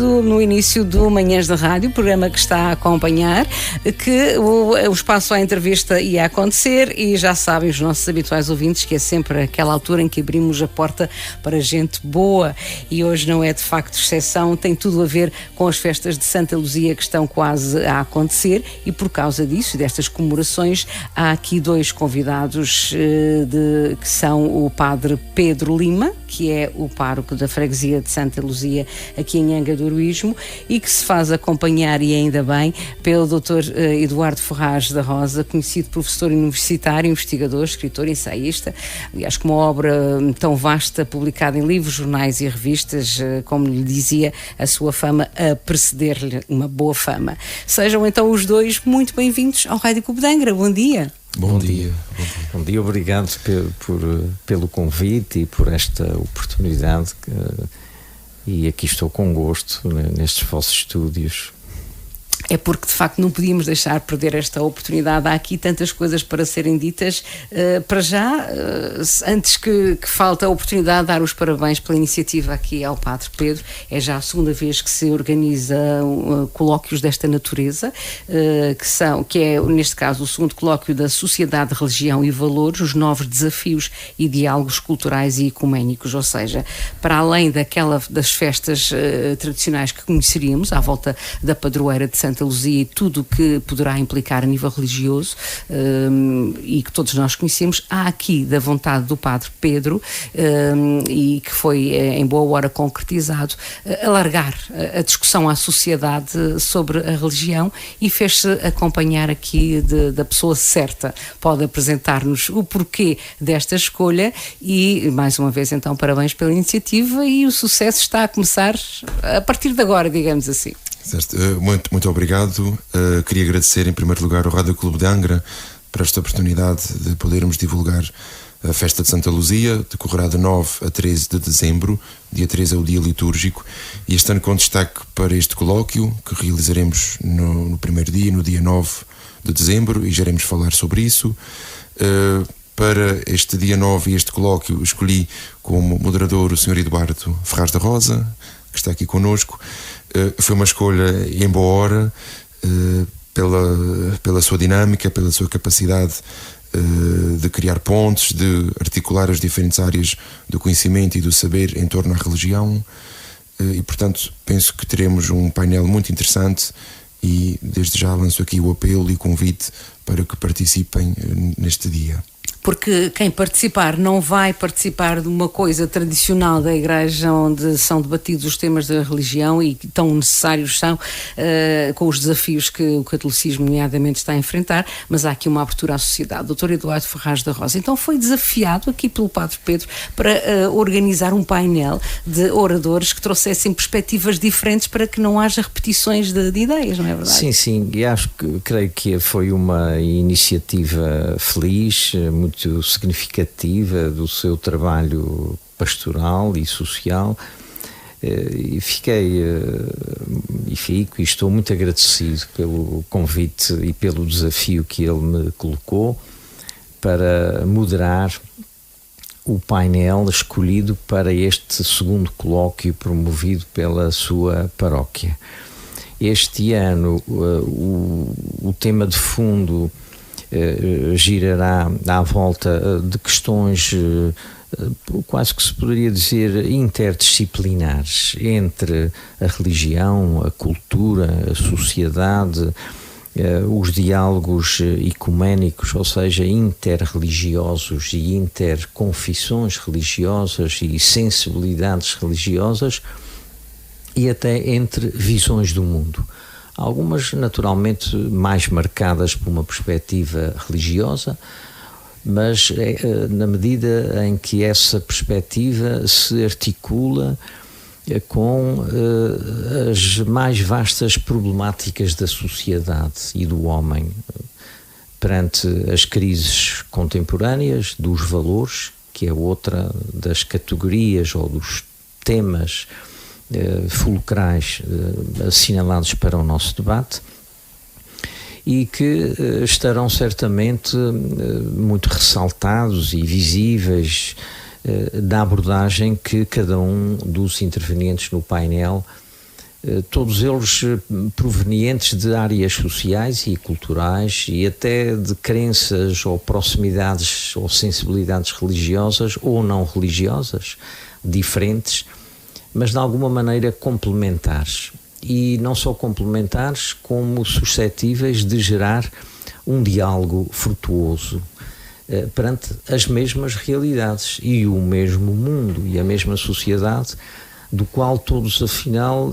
dizendo no início do Manhãs da Rádio, o programa que está a acompanhar, que o espaço à entrevista ia acontecer e já sabem os nossos habituais ouvintes que é sempre aquela altura em que abrimos a porta para gente boa e hoje não é de facto exceção, tem tudo a ver com as festas de Santa Luzia que estão quase a acontecer e por causa disso, destas comemorações, há aqui dois convidados que são o Padre Pedro Lima, que é o pároco da freguesia de Santa Luzia aqui em Angra do Heroísmo e que se faz acompanhar, e ainda bem, pelo Dr. Eduardo Ferraz da Rosa, conhecido professor universitário, investigador, escritor, ensaísta, aliás com uma obra tão vasta, publicada em livros, jornais e revistas, como lhe dizia, a sua fama a preceder-lhe uma boa fama. Sejam então os dois muito bem-vindos ao Rádio Clube de Angra. Bom dia. Bom dia. Bom dia, obrigado pelo convite e por esta oportunidade e aqui estou com gosto nestes vossos estúdios. É porque de facto não podíamos deixar perder esta oportunidade. Há aqui tantas coisas para serem ditas. Para já, antes que falte a oportunidade de dar os parabéns pela iniciativa aqui ao Padre Pedro, é já a segunda vez que se organiza colóquios desta natureza, que é neste caso o segundo colóquio da Sociedade de Religião e Valores, os novos desafios e diálogos culturais e ecuménicos, ou seja, para além das festas tradicionais que conheceríamos, à volta da padroeira de Santa Luzia e tudo o que poderá implicar a nível religioso e que todos nós conhecemos, há aqui da vontade do Padre Pedro e que foi em boa hora concretizado, alargar a discussão à sociedade sobre a religião e fez-se acompanhar aqui da pessoa certa. Pode apresentar-nos o porquê desta escolha e, mais uma vez, então, parabéns pela iniciativa e o sucesso está a começar a partir de agora, digamos assim. Certo. Muito obrigado. Queria agradecer em primeiro lugar ao Rádio Clube de Angra por esta oportunidade de podermos divulgar a festa de Santa Luzia, decorrerá de 9 a 13 de dezembro, dia 13 é o dia litúrgico, e este ano com destaque para este colóquio que realizaremos no primeiro dia, no dia 9 de dezembro, e já iremos falar sobre isso. Para este dia 9 e este colóquio escolhi como moderador o Sr. Eduardo Ferraz da Rosa, que está aqui connosco. Foi uma escolha em boa hora, pela sua dinâmica, pela sua capacidade de criar pontes, de articular as diferentes áreas do conhecimento e do saber em torno à religião e, portanto, penso que teremos um painel muito interessante e desde já lanço aqui o apelo e o convite para que participem neste dia. Porque quem participar não vai participar de uma coisa tradicional da Igreja onde são debatidos os temas da religião e que tão necessários são com os desafios que o catolicismo nomeadamente está a enfrentar, mas há aqui uma abertura à sociedade. Dr. Eduardo Ferraz da Rosa, então foi desafiado aqui pelo Padre Pedro para organizar um painel de oradores que trouxessem perspectivas diferentes para que não haja repetições de ideias, não é verdade? Sim, e creio que foi uma iniciativa feliz, muito significativa do seu trabalho pastoral e social, e fico e estou muito agradecido pelo convite e pelo desafio que ele me colocou para moderar o painel escolhido para este segundo colóquio promovido pela sua paróquia. Este ano o tema de fundo girará à volta de questões quase que se poderia dizer interdisciplinares entre a religião, a cultura, a sociedade, os diálogos ecuménicos, ou seja, interreligiosos e interconfissões religiosas e sensibilidades religiosas e até entre visões do mundo. Algumas naturalmente mais marcadas por uma perspectiva religiosa, mas na medida em que essa perspectiva se articula com as mais vastas problemáticas da sociedade e do homem perante as crises contemporâneas dos valores, que é outra das categorias ou dos temas fulcrais assinalados para o nosso debate e que estarão certamente muito ressaltados e visíveis da abordagem que cada um dos intervenientes no painel todos eles provenientes de áreas sociais e culturais e até de crenças ou proximidades ou sensibilidades religiosas ou não religiosas, diferentes, mas de alguma maneira complementares. E não só complementares, como suscetíveis de gerar um diálogo frutuoso perante as mesmas realidades e o mesmo mundo e a mesma sociedade do qual todos, afinal,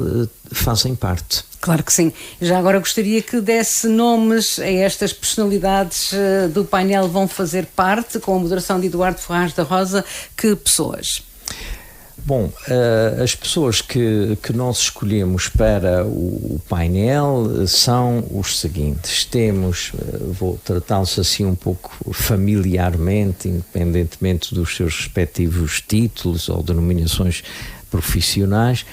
fazem parte. Claro que sim. Já agora gostaria que desse nomes a estas personalidades do painel vão fazer parte, com a moderação de Eduardo Ferraz da Rosa. Que pessoas? Bom, as pessoas que nós escolhemos para o painel são os seguintes. Temos, vou tratá-los assim um pouco familiarmente, independentemente dos seus respectivos títulos ou denominações profissionais.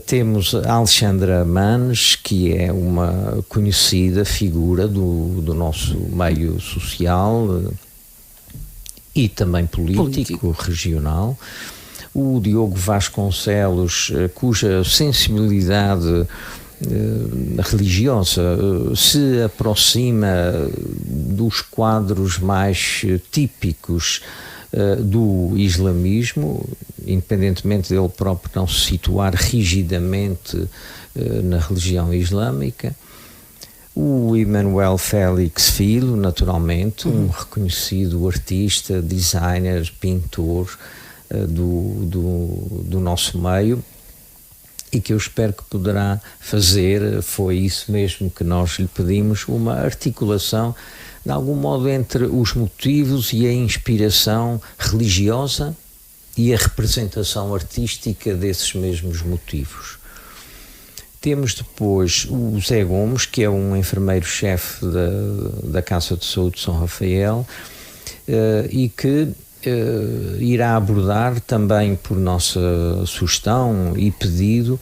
Temos a Alexandra Manes, que é uma conhecida figura do nosso meio social e também político regional. O Diogo Vasconcelos, cuja sensibilidade religiosa se aproxima dos quadros mais típicos do islamismo, independentemente dele próprio não se situar rigidamente na religião islâmica. O Emanuel Félix Filho, naturalmente, um reconhecido artista, designer, pintor do nosso meio, e que eu espero que poderá fazer, foi isso mesmo que nós lhe pedimos, uma articulação de algum modo entre os motivos e a inspiração religiosa e a representação artística desses mesmos motivos. Temos depois o Zé Gomes, que é um enfermeiro-chefe da Casa de Saúde de São Rafael, e que irá abordar também por nossa sugestão e pedido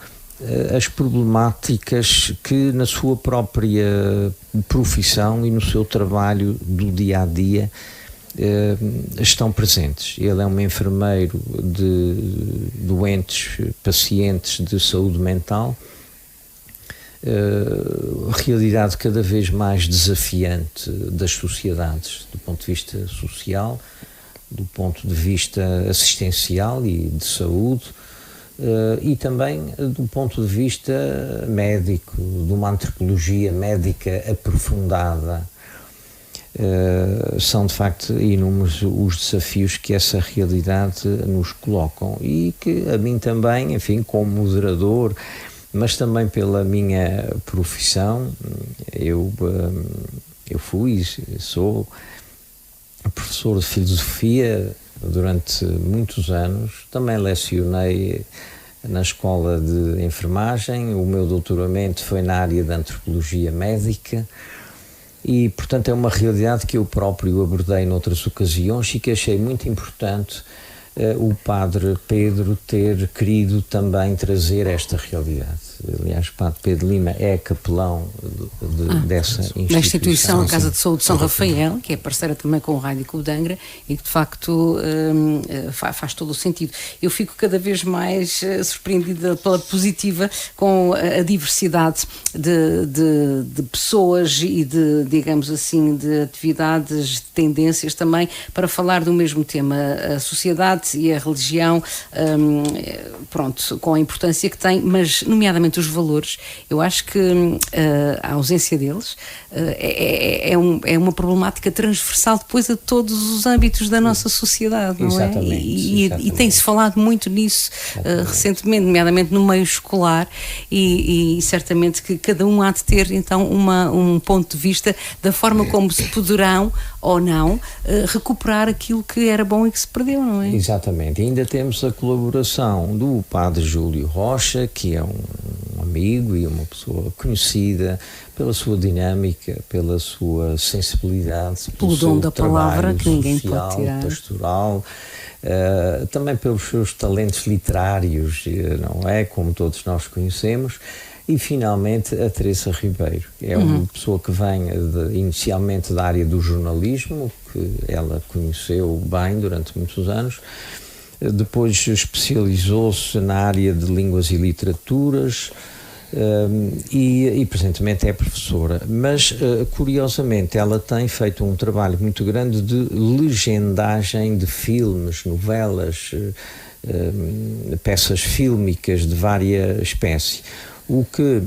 as problemáticas que na sua própria profissão e no seu trabalho do dia a dia estão presentes. Ele é um enfermeiro de doentes, pacientes de saúde mental, realidade cada vez mais desafiante das sociedades do ponto de vista social, do ponto de vista assistencial e de saúde, e também do ponto de vista médico, de uma antropologia médica aprofundada. São de facto inúmeros os desafios que essa realidade nos colocam e que a mim também, enfim, como moderador, mas também pela minha profissão, eu sou professor de filosofia durante muitos anos, também lecionei na escola de enfermagem, o meu doutoramento foi na área da antropologia médica e, portanto, é uma realidade que eu próprio abordei noutras ocasiões e que achei muito importante o padre Pedro ter querido também trazer esta realidade. Aliás, o padre Pedro Lima é capelão dessa instituição. Na instituição, a Casa de Saúde de São Rafael, que é parceira também com o Rádio Clube de Angra e que de facto faz todo o sentido. Eu fico cada vez mais surpreendida pela positiva com a diversidade de pessoas e de, digamos assim, de atividades, de tendências também para falar do mesmo tema, a sociedade e a religião, pronto, com a importância que tem, mas nomeadamente os valores. Eu acho que a ausência deles é uma problemática transversal depois a todos os âmbitos da nossa sociedade, não é? Exatamente. E tem-se falado muito nisso recentemente, nomeadamente no meio escolar, e certamente que cada um há de ter então um ponto de vista da forma como se poderão ou não recuperar aquilo que era bom e que se perdeu, não é? Exatamente. E ainda temos a colaboração do padre Júlio Rocha, que é um amigo e uma pessoa conhecida pela sua dinâmica, pela sua sensibilidade, pelo dom da palavra que ninguém pode tirar, pastoral, também pelos seus talentos literários, não é? Como todos nós conhecemos. E finalmente a Teresa Ribeiro, que é uma pessoa que vem inicialmente da área do jornalismo, que ela conheceu bem durante muitos anos, depois especializou-se na área de línguas e literaturas, e presentemente é professora, mas curiosamente ela tem feito um trabalho muito grande de legendagem de filmes, novelas, peças fílmicas de várias espécies, o que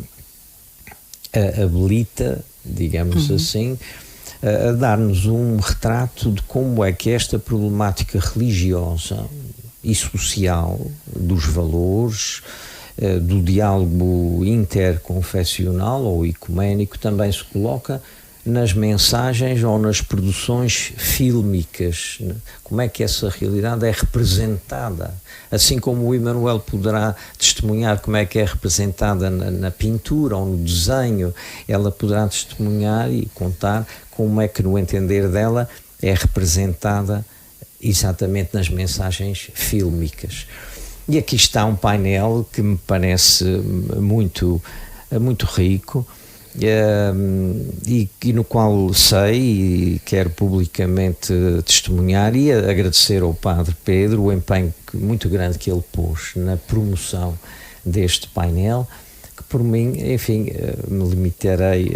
a habilita, digamos assim, a dar-nos um retrato de como é que esta problemática religiosa e social, dos valores, do diálogo interconfessional ou ecuménico, também se coloca nas mensagens ou nas produções fílmicas. Como é que essa realidade é representada, assim como o Emanuel poderá testemunhar como é que é representada na pintura ou no desenho, ela poderá testemunhar e contar como é que, no entender dela, é representada exatamente nas mensagens fílmicas. E aqui está um painel que me parece muito rico, e no qual sei e quero publicamente testemunhar e agradecer ao Padre Pedro o empenho muito grande que ele pôs na promoção deste painel, que por mim, enfim, me limitarei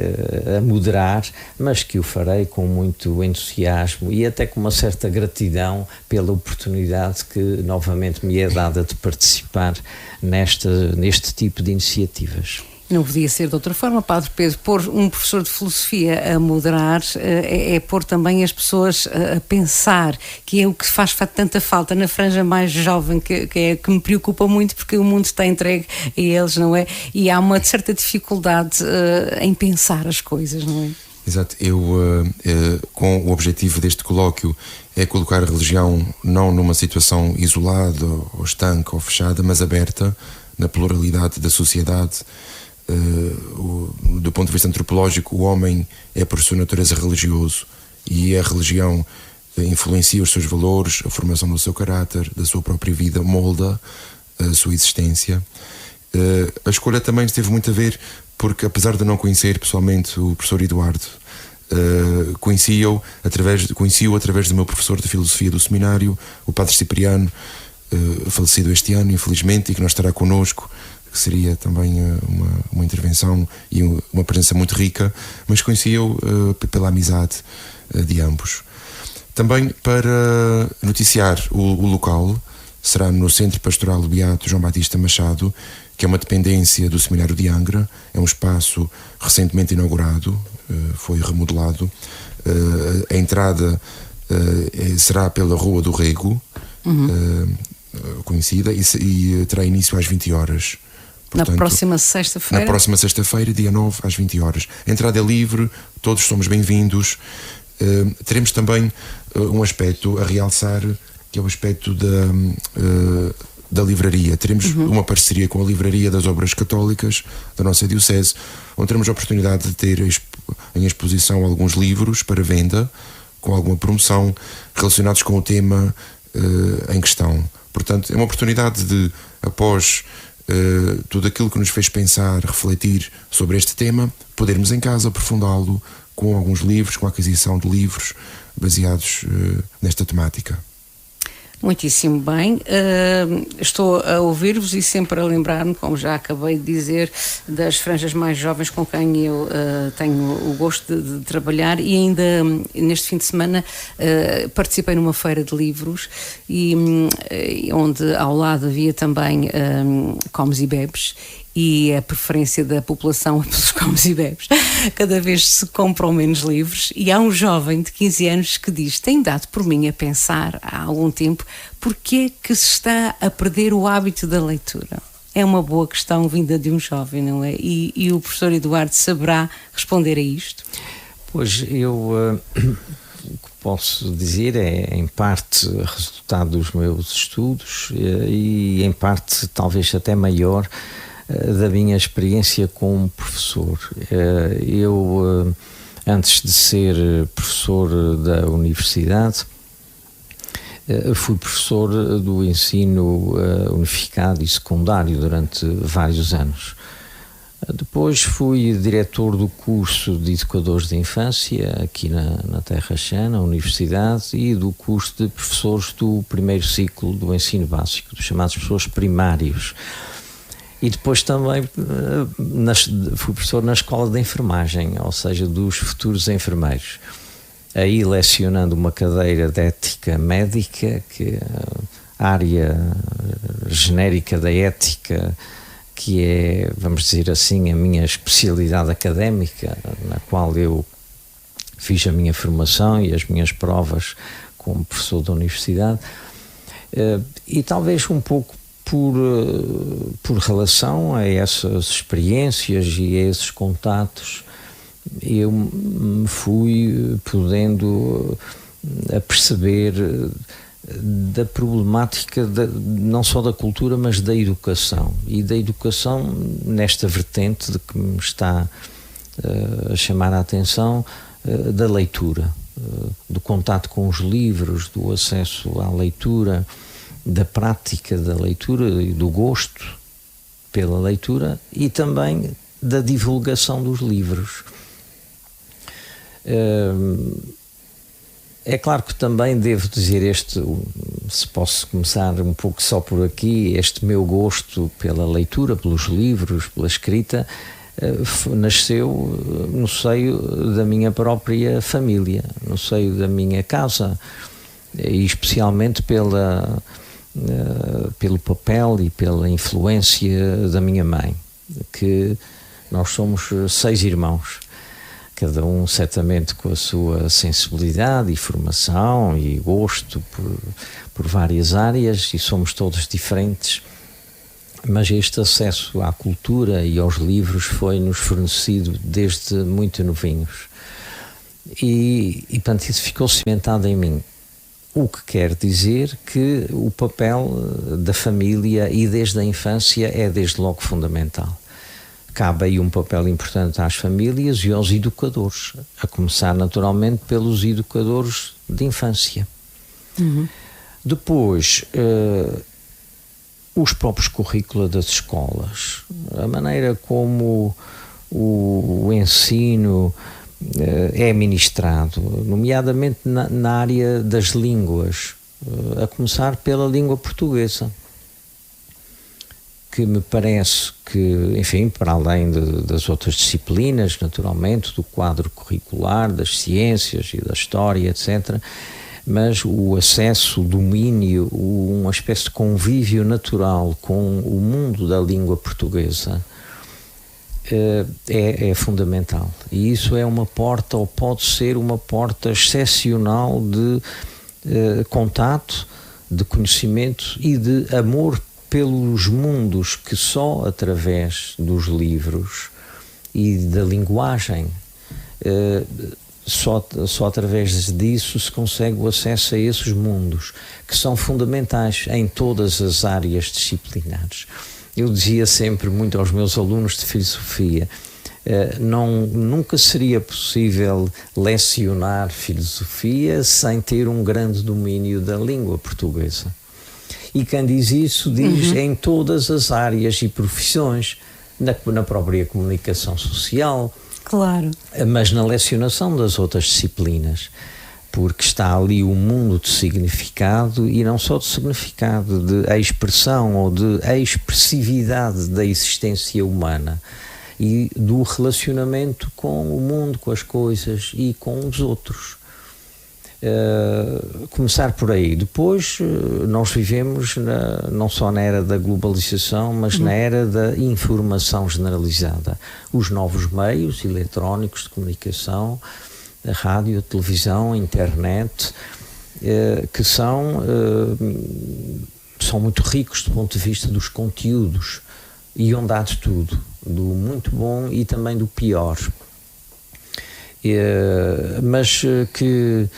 a moderar, mas que o farei com muito entusiasmo e até com uma certa gratidão pela oportunidade que novamente me é dada de participar neste tipo de iniciativas. Não podia ser de outra forma, Padre Pedro. Pôr um professor de filosofia a moderar é pôr também as pessoas a pensar, que é o que faz tanta falta na franja mais jovem, que me preocupa muito, porque o mundo está entregue a eles, não é? E há uma certa dificuldade em pensar as coisas, não é? Exato. Com o objetivo deste colóquio é colocar a religião não numa situação isolada, ou estanca, ou fechada, mas aberta, na pluralidade da sociedade. Do ponto de vista antropológico, o homem é por sua natureza religioso, e a religião influencia os seus valores, a formação do seu caráter, da sua própria vida, molda a sua existência. A escolha também teve muito a ver porque, apesar de não conhecer pessoalmente o professor Eduardo, conheci-o através do meu professor de filosofia do seminário, o Padre Cipriano, falecido este ano, infelizmente, e que não estará connosco, que seria também uma intervenção e uma presença muito rica, mas conheci-o pela amizade de ambos. Também para noticiar o local, será no Centro Pastoral Beato João Batista Machado, que é uma dependência do Seminário de Angra, é um espaço recentemente inaugurado, foi remodelado. A entrada será pela Rua do Rego, conhecida, e terá início às 20 horas. Portanto, na próxima sexta-feira? Na próxima sexta-feira, dia 9, às 20 horas. A entrada é livre, todos somos bem-vindos. Teremos também um aspecto a realçar, que é o aspecto da livraria. Teremos uma parceria com a Livraria das Obras Católicas da nossa Diocese, onde teremos a oportunidade de ter em exposição alguns livros para venda, com alguma promoção, relacionados com o tema em questão. Portanto, é uma oportunidade de, após tudo aquilo que nos fez pensar, refletir sobre este tema, podermos em casa aprofundá-lo com alguns livros, com a aquisição de livros baseados nesta temática. Muitíssimo bem. Estou a ouvir-vos e sempre a lembrar-me, como já acabei de dizer, das franjas mais jovens com quem eu tenho o gosto de trabalhar, e ainda neste fim de semana participei numa feira de livros e onde ao lado havia também comes e bebes, e a preferência da população pelos comes e bebes. Cada vez se compram menos livros, e há um jovem de 15 anos que diz: tem dado por mim a pensar há algum tempo porque é que se está a perder o hábito da leitura. É uma boa questão vinda de um jovem, não é? E o professor Eduardo saberá responder a isto? Pois, o que posso dizer é, em parte, resultado dos meus estudos e, em parte, talvez até maior, da minha experiência como professor. Eu, antes de ser professor da universidade, fui professor do ensino unificado e secundário durante vários anos. Depois fui diretor do curso de Educadores de Infância aqui na Terra Chã, na Universidade, e do curso de professores do primeiro ciclo do ensino básico, dos chamados professores primários. E depois também fui professor na escola de enfermagem, ou seja, dos futuros enfermeiros. Aí lecionando uma cadeira de ética médica, que a área genérica da ética, que é, vamos dizer assim, a minha especialidade académica, na qual eu fiz a minha formação e as minhas provas como professor da universidade, e talvez um pouco por relação a essas experiências e a esses contatos, eu me fui podendo aperceber da problemática não só da cultura, mas da educação. E da educação nesta vertente de que me está a chamar a atenção, da leitura, do contato com os livros, do acesso à leitura, da prática da leitura e do gosto pela leitura e também da divulgação dos livros. É claro que também devo dizer se posso começar um pouco só por aqui, este meu gosto pela leitura, pelos livros, pela escrita, nasceu no seio da minha própria família, no seio da minha casa, e especialmente pelo papel e pela influência da minha mãe, que nós somos 6 irmãos. Cada um certamente com a sua sensibilidade e formação e gosto por várias áreas, e somos todos diferentes, mas este acesso à cultura e aos livros foi-nos fornecido desde muito novinhos. E portanto, isso ficou cimentado em mim. O que quer dizer que o papel da família e desde a infância é desde logo fundamental. Cabe aí um papel importante às famílias e aos educadores, a começar naturalmente pelos educadores de infância. Uhum. Depois, os próprios currículos das escolas, a maneira como o ensino é ministrado, nomeadamente na área das línguas, a começar pela língua portuguesa, que me parece que, enfim, para além das outras disciplinas, naturalmente, do quadro curricular, das ciências e da história, etc., mas o acesso, o domínio, uma espécie de convívio natural com o mundo da língua portuguesa é fundamental. E isso é uma porta, ou pode ser uma porta excepcional de contato, de conhecimento e de amor pelos mundos que só através dos livros e da linguagem, só através disso se consegue o acesso a esses mundos, que são fundamentais em todas as áreas disciplinares. Eu dizia sempre muito aos meus alunos de filosofia, nunca seria possível lecionar filosofia sem ter um grande domínio da língua portuguesa. E quem diz isso diz em todas as áreas e profissões, na própria comunicação social, claro, mas na lecionação das outras disciplinas, porque está ali um mundo de significado, e não só de significado, de expressão ou de expressividade da existência humana e do relacionamento com o mundo, com as coisas e com os outros. Começar por aí. Depois nós vivemos não só na era da globalização, mas na era da informação generalizada. Os novos meios eletrónicos de comunicação, a rádio, a televisão, a internet, que são muito ricos do ponto de vista dos conteúdos, e onde há de tudo, do muito bom e também do pior, mas que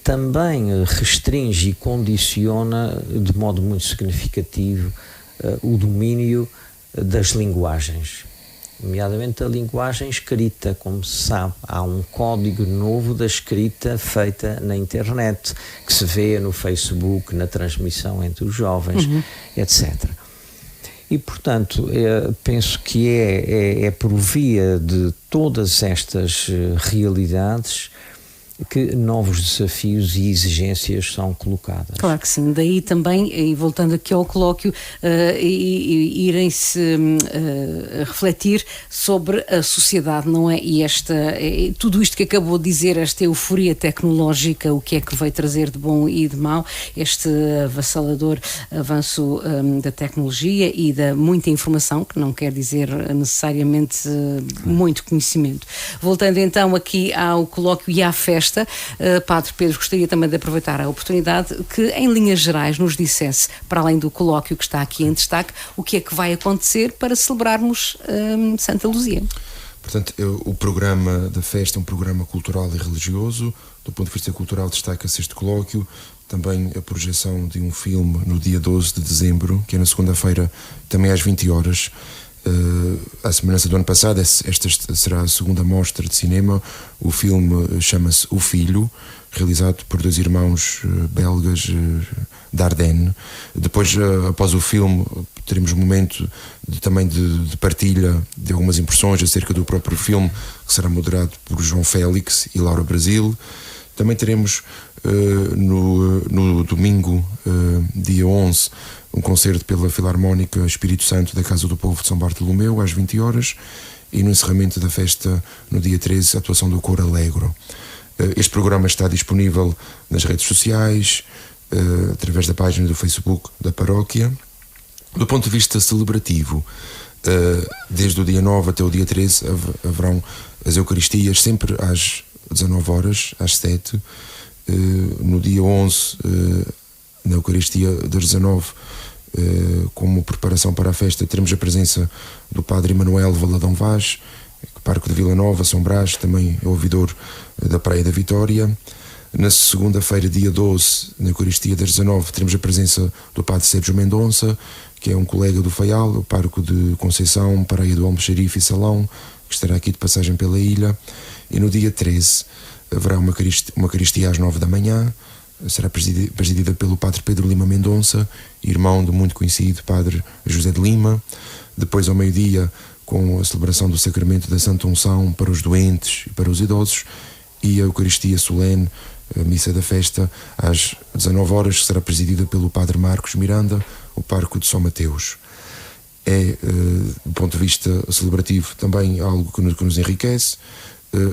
também restringe e condiciona de modo muito significativo o domínio das linguagens, nomeadamente a linguagem escrita. Como se sabe, há um código novo da escrita feita na internet, que se vê no Facebook, na transmissão entre os jovens, etc. E, portanto, penso que é por via de todas estas realidades que novos desafios e exigências são colocadas. Claro que sim, daí também, e voltando aqui ao colóquio, irem-se refletir sobre a sociedade, não é? E tudo isto que acabou de dizer, esta euforia tecnológica, o que é que veio trazer de bom e de mau, este avassalador avanço da tecnologia e da muita informação, que não quer dizer necessariamente muito conhecimento. Voltando então aqui ao colóquio e à festa, Padre Pedro, gostaria também de aproveitar a oportunidade que, em linhas gerais, nos dissesse, para além do colóquio que está aqui em destaque, o que é que vai acontecer para celebrarmos Santa Luzia. Portanto, o programa da festa é um programa cultural e religioso. Do ponto de vista cultural, destaca-se este colóquio, também a projeção de um filme no dia 12 de dezembro, que é na segunda-feira, também às 20 horas. À semelhança do ano passado, esta será a segunda mostra de cinema. O filme chama-se O Filho, realizado por 2 irmãos belgas da Ardennes. Depois, após o filme, teremos um momento também de partilha de algumas impressões acerca do próprio filme, que será moderado por João Félix e Laura Brasil. Também teremos no domingo, dia 11, um concerto pela Filarmónica Espírito Santo da Casa do Povo de São Bartolomeu, às 20 horas, e no encerramento da festa, no dia 13, a atuação do Coro Alegro. Este programa está disponível nas redes sociais, através da página do Facebook da paróquia. Do ponto de vista celebrativo, desde o dia 9 até o dia 13, haverão as Eucaristias, sempre às 19 horas, às 7. No dia 11, na Eucaristia das 19, como preparação para a festa, teremos a presença do Padre Emanuel Valadão Vaz, Parque de Vila Nova, São Brás, também é ouvidor da Praia da Vitória. Na segunda-feira, dia 12, na Eucaristia das 19, teremos a presença do Padre Sérgio Mendonça, que é um colega do Faial, o Parque de Conceição, Praia do Almoxarife e Salão, que estará aqui de passagem pela ilha. E no dia 13 haverá uma Eucaristia às 9 da manhã, será presidida pelo Padre Pedro Lima Mendonça, irmão do muito conhecido Padre José de Lima. Depois, ao meio-dia, com a celebração do Sacramento da Santa Unção para os doentes e para os idosos, e a Eucaristia solene, a missa da festa, às 19 horas, que será presidida pelo Padre Marcos Miranda, o Parque de São Mateus. É, do ponto de vista celebrativo, também algo que nos enriquece.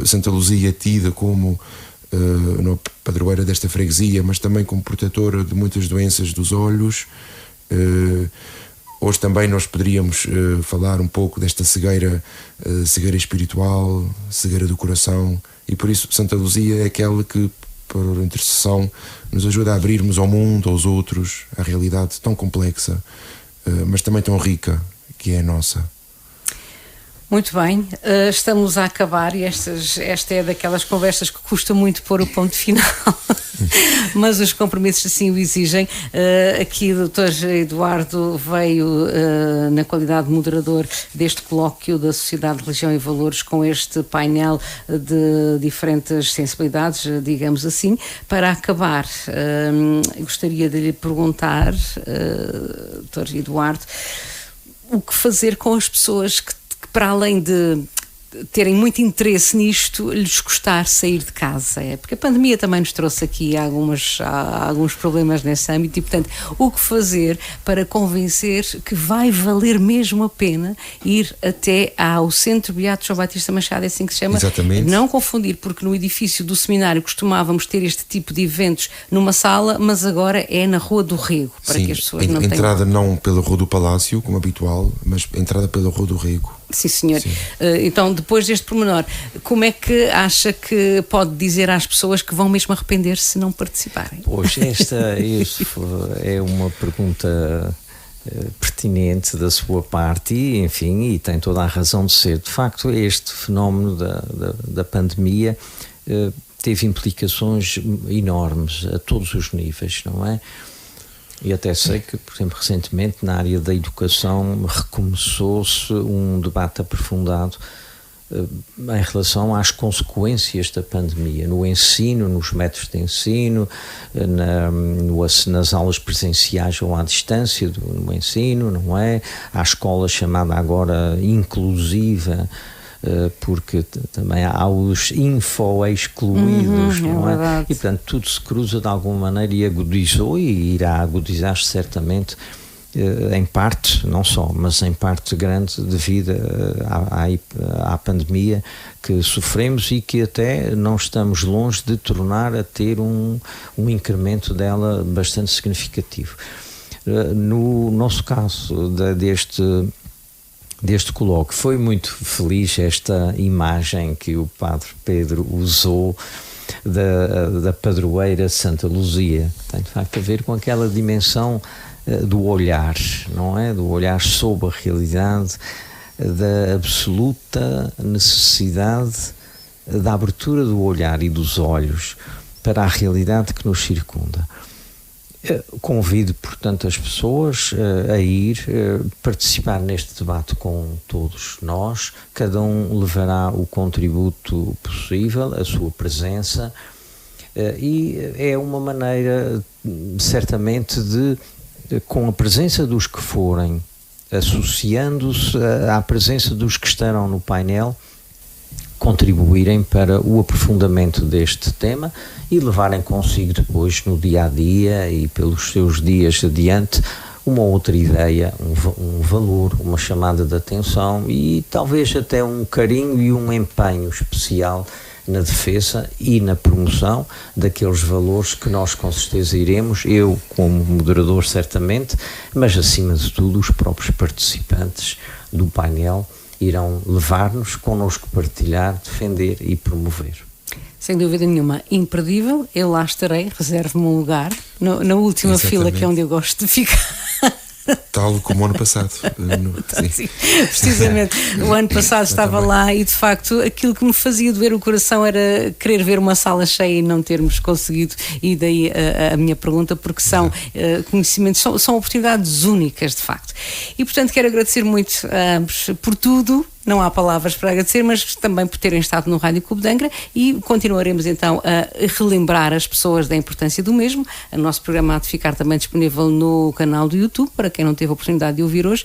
Santa Luzia é tida como não padroeira desta freguesia, mas também como protetora de muitas doenças dos olhos. Hoje também nós poderíamos falar um pouco desta cegueira espiritual, cegueira do coração, e por isso Santa Luzia é aquela que, por intercessão, nos ajuda a abrirmos ao mundo, aos outros, à realidade tão complexa, mas também tão rica, que é a nossa. Muito bem, estamos a acabar e esta é daquelas conversas que custa muito pôr o ponto final, mas os compromissos assim o exigem. Aqui o Dr. Eduardo veio na qualidade de moderador deste colóquio da Sociedade de Religião e Valores, com este painel de diferentes sensibilidades, digamos assim. Para acabar, gostaria de lhe perguntar, Dr. Eduardo, o que fazer com as pessoas que, para além de terem muito interesse nisto, lhes custar sair de casa? Porque a pandemia também nos trouxe aqui alguns problemas nesse âmbito, e portanto, o que fazer para convencer que vai valer mesmo a pena ir até ao Centro Beato João Batista Machado, é assim que se chama? Exatamente. Não confundir, porque no edifício do seminário costumávamos ter este tipo de eventos numa sala, mas agora é na Rua do Rego, para Sim, que as pessoas não entrada não pela Rua do Palácio, como habitual, mas entrada pela Rua do Rego. Sim, senhor. Sim. Então, depois deste pormenor, como é que acha que pode dizer às pessoas que vão mesmo arrepender-se se não participarem? Pois, esta é uma pergunta pertinente da sua parte e, enfim, e tem toda a razão de ser. De facto, este fenómeno da pandemia teve implicações enormes a todos os níveis, não é? E até sei que, por exemplo, recentemente na área da educação recomeçou-se um debate aprofundado em relação às consequências da pandemia, no ensino, nos métodos de ensino, nas aulas presenciais ou à distância no ensino, não é? À escola chamada agora inclusiva, porque também há os info-excluídos, não é? E portanto tudo se cruza de alguma maneira e agudizou e irá agudizar-se certamente, em parte, não só, mas em parte grande devido à pandemia que sofremos e que até não estamos longe de tornar a ter um incremento dela bastante significativo. No nosso caso, deste colóquio, foi muito feliz esta imagem que o Padre Pedro usou da padroeira Santa Luzia. Tem de facto a ver com aquela dimensão do olhar, não é? Do olhar sobre a realidade, da absoluta necessidade da abertura do olhar e dos olhos para a realidade que nos circunda. Convido, portanto, as pessoas a ir participar neste debate com todos nós. Cada um levará o contributo possível, a sua presença, e é uma maneira, certamente, com a presença dos que forem, associando-se à presença dos que estarão no painel, contribuírem para o aprofundamento deste tema e levarem consigo depois, no dia-a-dia e pelos seus dias adiante, uma outra ideia, um valor, uma chamada de atenção e talvez até um carinho e um empenho especial na defesa e na promoção daqueles valores que nós com certeza iremos, eu como moderador certamente, mas acima de tudo os próprios participantes do painel irão levar-nos, connosco partilhar, defender e promover. Sem dúvida nenhuma, imperdível, eu lá estarei, reservo-me um lugar, na última fila, que é onde eu gosto de ficar. Tal como o ano passado. Sim, precisamente. O ano passado estava lá e de facto aquilo que me fazia doer o coração era querer ver uma sala cheia e não termos conseguido, e daí a minha pergunta, porque são conhecimentos, são oportunidades únicas de facto. E portanto quero agradecer muito a ambos por tudo. Não há palavras para agradecer, mas também por terem estado no Rádio Clube de Angra, e continuaremos então a relembrar as pessoas da importância do mesmo. O nosso programa há de ficar também disponível no canal do YouTube, para quem não teve a oportunidade de ouvir hoje.